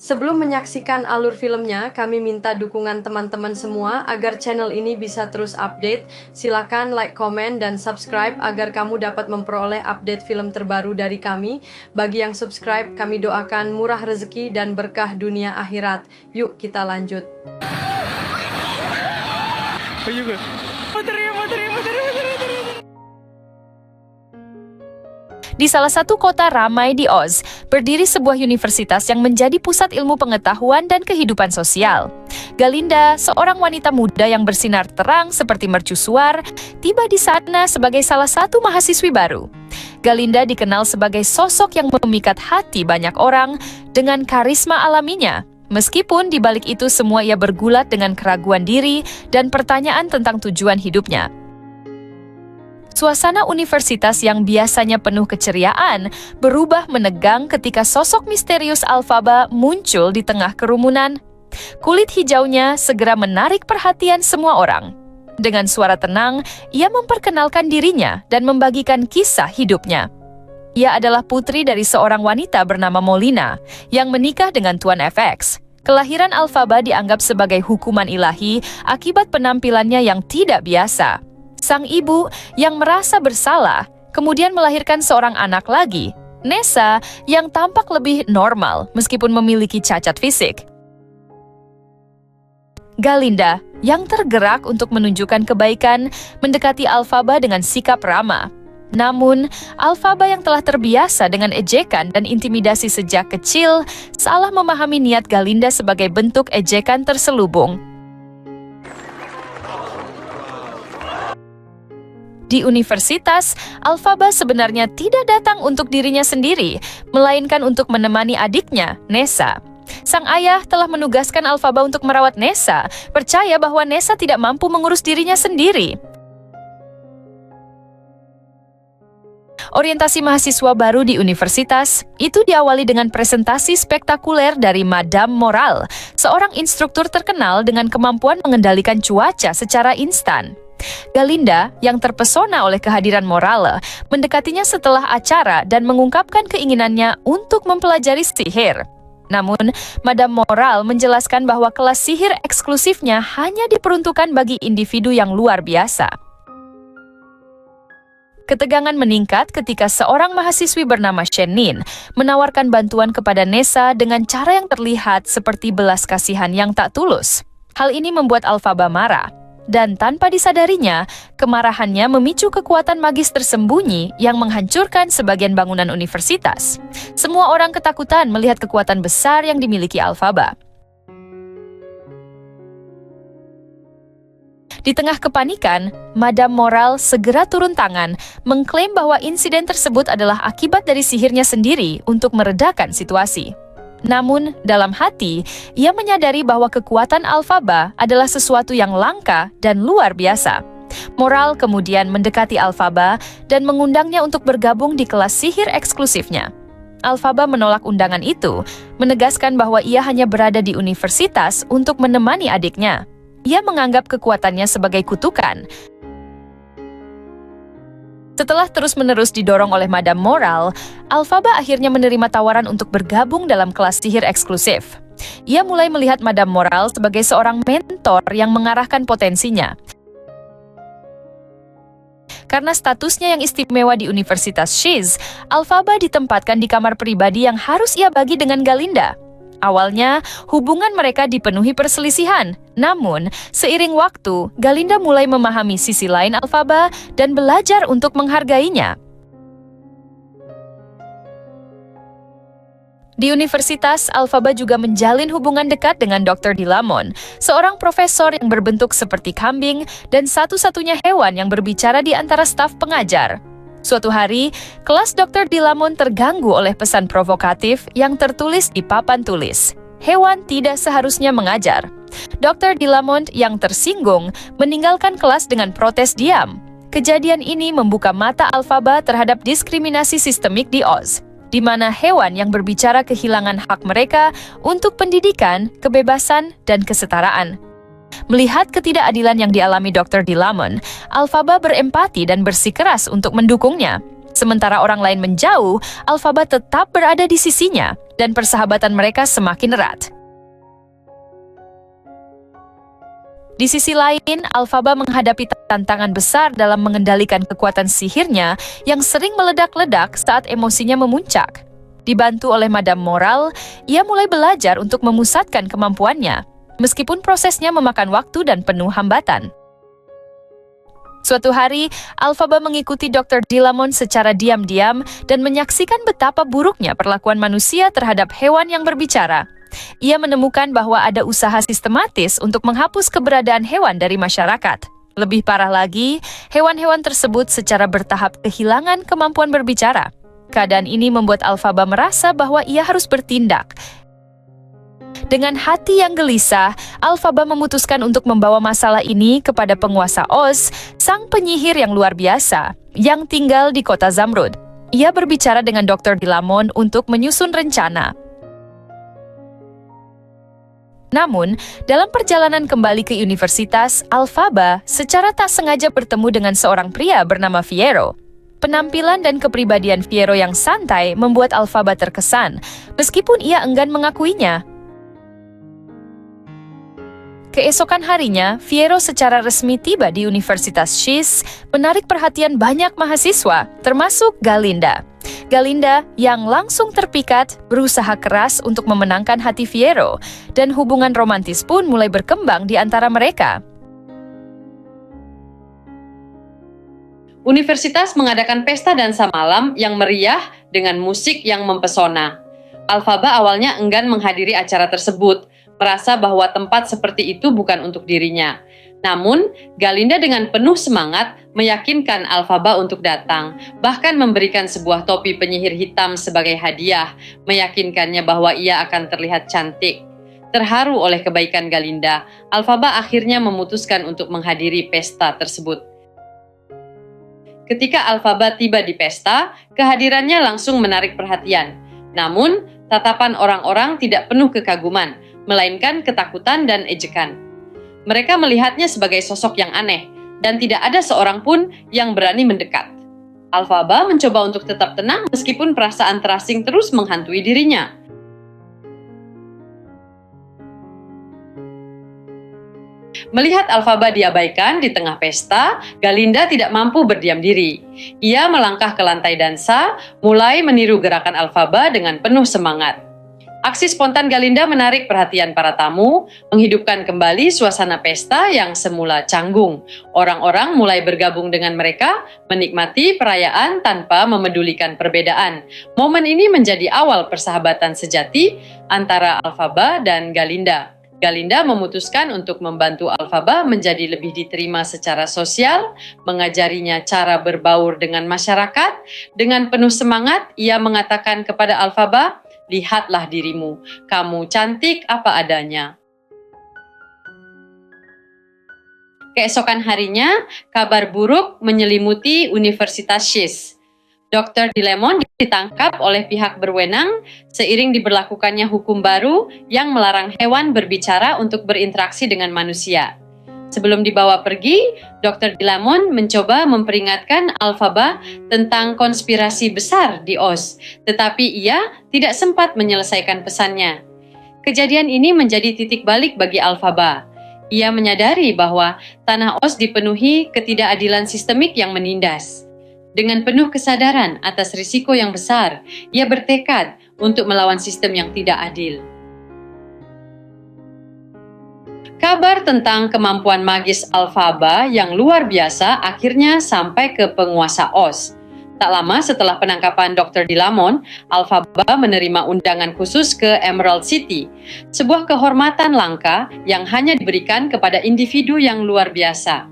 Sebelum menyaksikan alur filmnya, kami minta dukungan teman-teman semua agar channel ini bisa terus update. Silakan like, komen, dan subscribe agar kamu dapat memperoleh update film terbaru dari kami. Bagi yang subscribe, kami doakan murah rezeki dan berkah dunia akhirat. Yuk kita lanjut. Di salah satu kota ramai di Oz, berdiri sebuah universitas yang menjadi pusat ilmu pengetahuan dan kehidupan sosial. Galinda, seorang wanita muda yang bersinar terang seperti mercusuar, tiba di sana sebagai salah satu mahasiswi baru. Galinda dikenal sebagai sosok yang memikat hati banyak orang dengan karisma alaminya. Meskipun di balik itu semua ia bergulat dengan keraguan diri dan pertanyaan tentang tujuan hidupnya. Suasana universitas yang biasanya penuh keceriaan berubah menegang ketika sosok misterius Alphaba muncul di tengah kerumunan. Kulit hijaunya segera menarik perhatian semua orang. Dengan suara tenang, ia memperkenalkan dirinya dan membagikan kisah hidupnya. Ia adalah putri dari seorang wanita bernama Molina yang menikah dengan Tuan FX. Kelahiran Alphaba dianggap sebagai hukuman ilahi akibat penampilannya yang tidak biasa. Sang ibu yang merasa bersalah kemudian melahirkan seorang anak lagi, Nessa, yang tampak lebih normal meskipun memiliki cacat fisik. Galinda, yang tergerak untuk menunjukkan kebaikan, mendekati Alphaba dengan sikap ramah. Namun, Alphaba yang telah terbiasa dengan ejekan dan intimidasi sejak kecil, salah memahami niat Galinda sebagai bentuk ejekan terselubung. Di universitas, Alphaba sebenarnya tidak datang untuk dirinya sendiri, melainkan untuk menemani adiknya, Nessa. Sang ayah telah menugaskan Alphaba untuk merawat Nessa, percaya bahwa Nessa tidak mampu mengurus dirinya sendiri. Orientasi mahasiswa baru di universitas itu diawali dengan presentasi spektakuler dari Madame Moral, seorang instruktur terkenal dengan kemampuan mengendalikan cuaca secara instan. Galinda, yang terpesona oleh kehadiran Morale, mendekatinya setelah acara dan mengungkapkan keinginannya untuk mempelajari sihir. Namun, Madame Moral menjelaskan bahwa kelas sihir eksklusifnya hanya diperuntukkan bagi individu yang luar biasa. Ketegangan meningkat ketika seorang mahasiswi bernama Shenin menawarkan bantuan kepada Nessa dengan cara yang terlihat seperti belas kasihan yang tak tulus. Hal ini membuat Alphaba marah. Dan tanpa disadarinya, kemarahannya memicu kekuatan magis tersembunyi yang menghancurkan sebagian bangunan universitas. Semua orang ketakutan melihat kekuatan besar yang dimiliki Alphaba. Di tengah kepanikan, Madame Moral segera turun tangan, mengklaim bahwa insiden tersebut adalah akibat dari sihirnya sendiri untuk meredakan situasi. Namun, dalam hati, ia menyadari bahwa kekuatan Alphaba adalah sesuatu yang langka dan luar biasa. Moral kemudian mendekati Alphaba dan mengundangnya untuk bergabung di kelas sihir eksklusifnya. Alphaba menolak undangan itu, menegaskan bahwa ia hanya berada di universitas untuk menemani adiknya. Ia menganggap kekuatannya sebagai kutukan. Setelah terus-menerus didorong oleh Madame Moral, Alphaba akhirnya menerima tawaran untuk bergabung dalam kelas sihir eksklusif. Ia mulai melihat Madame Moral sebagai seorang mentor yang mengarahkan potensinya. Karena statusnya yang istimewa di Universitas Shiz, Alphaba ditempatkan di kamar pribadi yang harus ia bagi dengan Galinda. Awalnya, hubungan mereka dipenuhi perselisihan. Namun, seiring waktu, Galinda mulai memahami sisi lain Alphaba dan belajar untuk menghargainya. Di universitas, Alphaba juga menjalin hubungan dekat dengan Dr. Dilamon, seorang profesor yang berbentuk seperti kambing dan satu-satunya hewan yang berbicara di antara staf pengajar. Suatu hari, kelas Dr. Dilamon terganggu oleh pesan provokatif yang tertulis di papan tulis. Hewan tidak seharusnya mengajar. Dr. Dilamont yang tersinggung meninggalkan kelas dengan protes diam. Kejadian ini membuka mata Alphaba terhadap diskriminasi sistemik di Oz. di mana hewan yang berbicara kehilangan hak mereka untuk pendidikan, kebebasan, dan kesetaraan. Melihat ketidakadilan yang dialami Dr. Dillamond, Alphaba berempati dan bersikeras untuk mendukungnya. Sementara orang lain menjauh, Alphaba tetap berada di sisinya, dan persahabatan mereka semakin erat. Di sisi lain, Alphaba menghadapi tantangan besar dalam mengendalikan kekuatan sihirnya yang sering meledak-ledak saat emosinya memuncak. Dibantu oleh Madam Moral, ia mulai belajar untuk memusatkan kemampuannya, meskipun prosesnya memakan waktu dan penuh hambatan. Suatu hari, Alphaba mengikuti Dr. Dillamond secara diam-diam dan menyaksikan betapa buruknya perlakuan manusia terhadap hewan yang berbicara. Ia menemukan bahwa ada usaha sistematis untuk menghapus keberadaan hewan dari masyarakat. Lebih parah lagi, hewan-hewan tersebut secara bertahap kehilangan kemampuan berbicara. Keadaan ini membuat Alphaba merasa bahwa ia harus bertindak. Dengan hati yang gelisah, Alphaba memutuskan untuk membawa masalah ini kepada penguasa Oz, sang penyihir yang luar biasa, yang tinggal di kota Zamrud. Ia berbicara dengan Dr. Dillamond untuk menyusun rencana. Namun, dalam perjalanan kembali ke universitas, Alphaba secara tak sengaja bertemu dengan seorang pria bernama Fiyero. Penampilan dan kepribadian Fiyero yang santai membuat Alphaba terkesan, meskipun ia enggan mengakuinya. Keesokan harinya, Fiyero secara resmi tiba di Universitas Shiz, menarik perhatian banyak mahasiswa, termasuk Galinda. Galinda yang langsung terpikat berusaha keras untuk memenangkan hati Fiyero, dan hubungan romantis pun mulai berkembang di antara mereka. Universitas mengadakan pesta dansa malam yang meriah dengan musik yang mempesona. Alphaba awalnya enggan menghadiri acara tersebut, merasa bahwa tempat seperti itu bukan untuk dirinya. Namun, Galinda dengan penuh semangat meyakinkan Alphaba untuk datang, bahkan memberikan sebuah topi penyihir hitam sebagai hadiah, meyakinkannya bahwa ia akan terlihat cantik. Terharu oleh kebaikan Galinda, Alphaba akhirnya memutuskan untuk menghadiri pesta tersebut. Ketika Alphaba tiba di pesta, kehadirannya langsung menarik perhatian. Namun, tatapan orang-orang tidak penuh kekaguman, melainkan ketakutan dan ejekan. Mereka melihatnya sebagai sosok yang aneh, dan tidak ada seorang pun yang berani mendekat. Alphaba mencoba untuk tetap tenang meskipun perasaan terasing terus menghantui dirinya. Melihat Alphaba diabaikan di tengah pesta, Galinda tidak mampu berdiam diri. Ia melangkah ke lantai dansa, mulai meniru gerakan Alphaba dengan penuh semangat. Aksi spontan Galinda menarik perhatian para tamu, menghidupkan kembali suasana pesta yang semula canggung. Orang-orang mulai bergabung dengan mereka, menikmati perayaan tanpa memedulikan perbedaan. Momen ini menjadi awal persahabatan sejati antara Alphaba dan Galinda. Galinda memutuskan untuk membantu Alphaba menjadi lebih diterima secara sosial, mengajarinya cara berbaur dengan masyarakat. Dengan penuh semangat, ia mengatakan kepada Alphaba, "Lihatlah dirimu, kamu cantik apa adanya." Keesokan harinya, kabar buruk menyelimuti Universitas Shiz. Dr. Dillamond ditangkap oleh pihak berwenang seiring diberlakukannya hukum baru yang melarang hewan berbicara untuk berinteraksi dengan manusia. Sebelum dibawa pergi, Dr. Dillamond mencoba memperingatkan Alphaba tentang konspirasi besar di Oz, tetapi ia tidak sempat menyelesaikan pesannya. Kejadian ini menjadi titik balik bagi Alphaba. Ia menyadari bahwa tanah Oz dipenuhi ketidakadilan sistemik yang menindas. Dengan penuh kesadaran atas risiko yang besar, ia bertekad untuk melawan sistem yang tidak adil. Kabar tentang kemampuan magis Alphaba yang luar biasa akhirnya sampai ke penguasa Oz. Tak lama setelah penangkapan Dr. Dillamond, Alphaba menerima undangan khusus ke Emerald City, sebuah kehormatan langka yang hanya diberikan kepada individu yang luar biasa.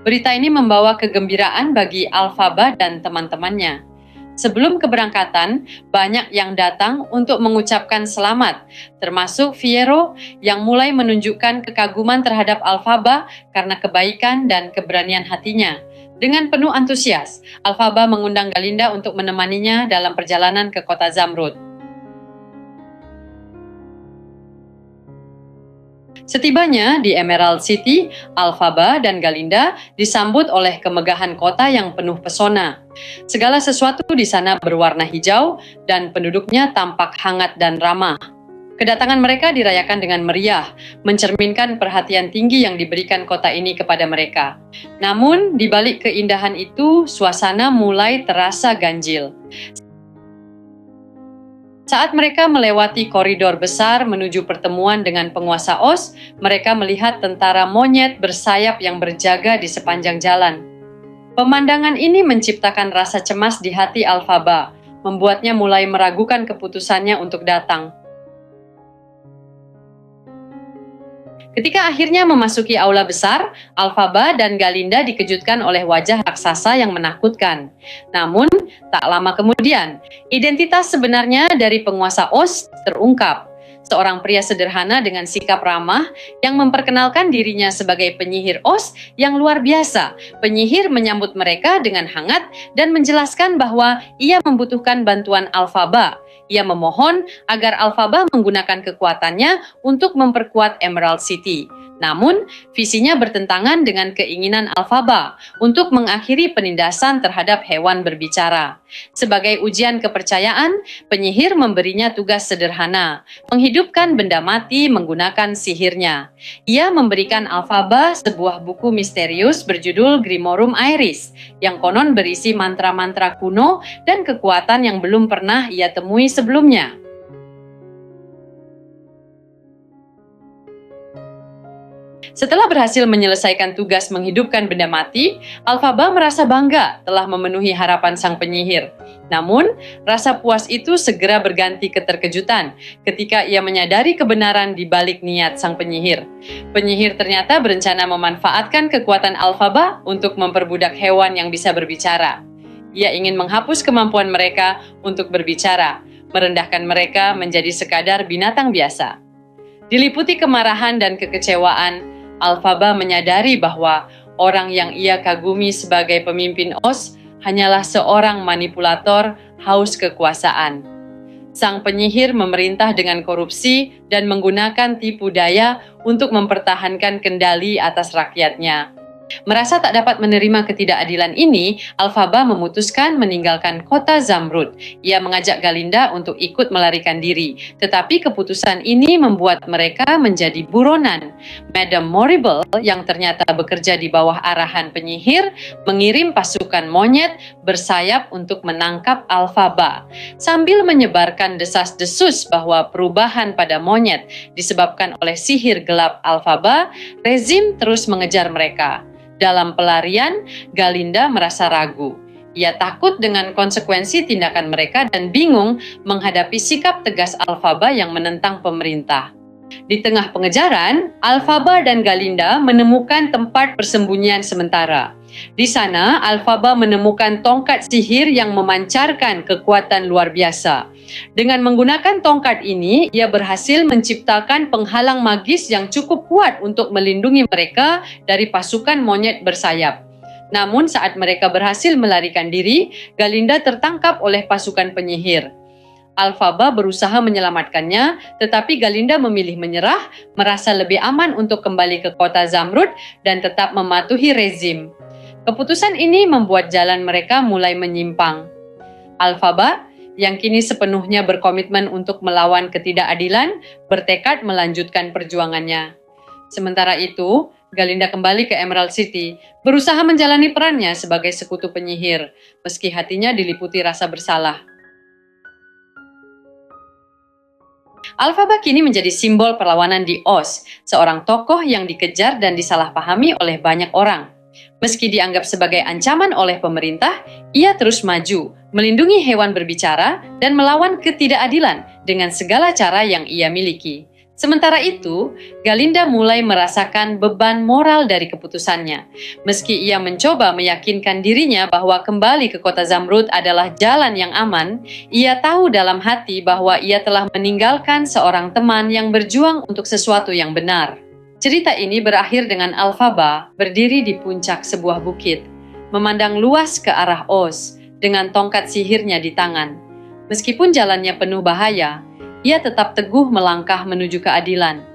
Berita ini membawa kegembiraan bagi Alphaba dan teman-temannya. Sebelum keberangkatan, banyak yang datang untuk mengucapkan selamat, termasuk Fiyero yang mulai menunjukkan kekaguman terhadap Alphaba karena kebaikan dan keberanian hatinya. Dengan penuh antusias, Alphaba mengundang Galinda untuk menemaninya dalam perjalanan ke kota Zamrud. Setibanya di Emerald City, Alphaba dan Galinda disambut oleh kemegahan kota yang penuh pesona. Segala sesuatu di sana berwarna hijau dan penduduknya tampak hangat dan ramah. Kedatangan mereka dirayakan dengan meriah, mencerminkan perhatian tinggi yang diberikan kota ini kepada mereka. Namun, di balik keindahan itu, suasana mulai terasa ganjil. Saat mereka melewati koridor besar menuju pertemuan dengan penguasa Oz, mereka melihat tentara monyet bersayap yang berjaga di sepanjang jalan. Pemandangan ini menciptakan rasa cemas di hati Alphaba, membuatnya mulai meragukan keputusannya untuk datang. Ketika akhirnya memasuki aula besar, Alphaba dan Galinda dikejutkan oleh wajah raksasa yang menakutkan. Namun, tak lama kemudian, identitas sebenarnya dari penguasa Oz terungkap. Seorang pria sederhana dengan sikap ramah yang memperkenalkan dirinya sebagai penyihir Oz yang luar biasa. Penyihir menyambut mereka dengan hangat dan menjelaskan bahwa ia membutuhkan bantuan Alphaba. Ia memohon agar Alphaba menggunakan kekuatannya untuk memperkuat Emerald City. Namun, visinya bertentangan dengan keinginan Alphaba untuk mengakhiri penindasan terhadap hewan berbicara. Sebagai ujian kepercayaan, penyihir memberinya tugas sederhana, menghidupkan benda mati menggunakan sihirnya. Ia memberikan Alphaba sebuah buku misterius berjudul Grimorum Iris, yang konon berisi mantra-mantra kuno dan kekuatan yang belum pernah ia temui sebelumnya. Setelah berhasil menyelesaikan tugas menghidupkan benda mati, Alphaba merasa bangga telah memenuhi harapan sang penyihir. Namun, rasa puas itu segera berganti keterkejutan ketika ia menyadari kebenaran di balik niat sang penyihir. Penyihir ternyata berencana memanfaatkan kekuatan Alphaba untuk memperbudak hewan yang bisa berbicara. Ia ingin menghapus kemampuan mereka untuk berbicara, merendahkan mereka menjadi sekadar binatang biasa. Diliputi kemarahan dan kekecewaan, Alphaba menyadari bahwa orang yang ia kagumi sebagai pemimpin Oz hanyalah seorang manipulator haus kekuasaan. Sang penyihir memerintah dengan korupsi dan menggunakan tipu daya untuk mempertahankan kendali atas rakyatnya. Merasa tak dapat menerima ketidakadilan ini, Alphaba memutuskan meninggalkan kota Zamrud. Ia mengajak Galinda untuk ikut melarikan diri, tetapi keputusan ini membuat mereka menjadi buronan. Madame Morrible, yang ternyata bekerja di bawah arahan penyihir, mengirim pasukan monyet bersayap untuk menangkap Alphaba. Sambil menyebarkan desas-desus bahwa perubahan pada monyet disebabkan oleh sihir gelap Alphaba, rezim terus mengejar mereka. Dalam pelarian, Galinda merasa ragu. Ia takut dengan konsekuensi tindakan mereka dan bingung menghadapi sikap tegas Alphaba yang menentang pemerintah. Di tengah pengejaran, Alphaba dan Galinda menemukan tempat persembunyian sementara. Di sana, Alphaba menemukan tongkat sihir yang memancarkan kekuatan luar biasa. Dengan menggunakan tongkat ini, ia berhasil menciptakan penghalang magis yang cukup kuat untuk melindungi mereka dari pasukan monyet bersayap. Namun saat mereka berhasil melarikan diri, Galinda tertangkap oleh pasukan penyihir. Alphaba berusaha menyelamatkannya, tetapi Galinda memilih menyerah, merasa lebih aman untuk kembali ke kota Zamrud dan tetap mematuhi rezim. Keputusan ini membuat jalan mereka mulai menyimpang. Alphaba, yang kini sepenuhnya berkomitmen untuk melawan ketidakadilan, bertekad melanjutkan perjuangannya. Sementara itu, Galinda kembali ke Emerald City, berusaha menjalani perannya sebagai sekutu penyihir, meski hatinya diliputi rasa bersalah. Alphaba kini menjadi simbol perlawanan di Oz, seorang tokoh yang dikejar dan disalahpahami oleh banyak orang. Meski dianggap sebagai ancaman oleh pemerintah, ia terus maju, melindungi hewan berbicara, dan melawan ketidakadilan dengan segala cara yang ia miliki. Sementara itu, Galinda mulai merasakan beban moral dari keputusannya. Meski ia mencoba meyakinkan dirinya bahwa kembali ke kota Zamrud adalah jalan yang aman, ia tahu dalam hati bahwa ia telah meninggalkan seorang teman yang berjuang untuk sesuatu yang benar. Cerita ini berakhir dengan Alphaba berdiri di puncak sebuah bukit. memandang luas ke arah Oz dengan tongkat sihirnya di tangan. Meskipun jalannya penuh bahaya, ia tetap teguh melangkah menuju keadilan.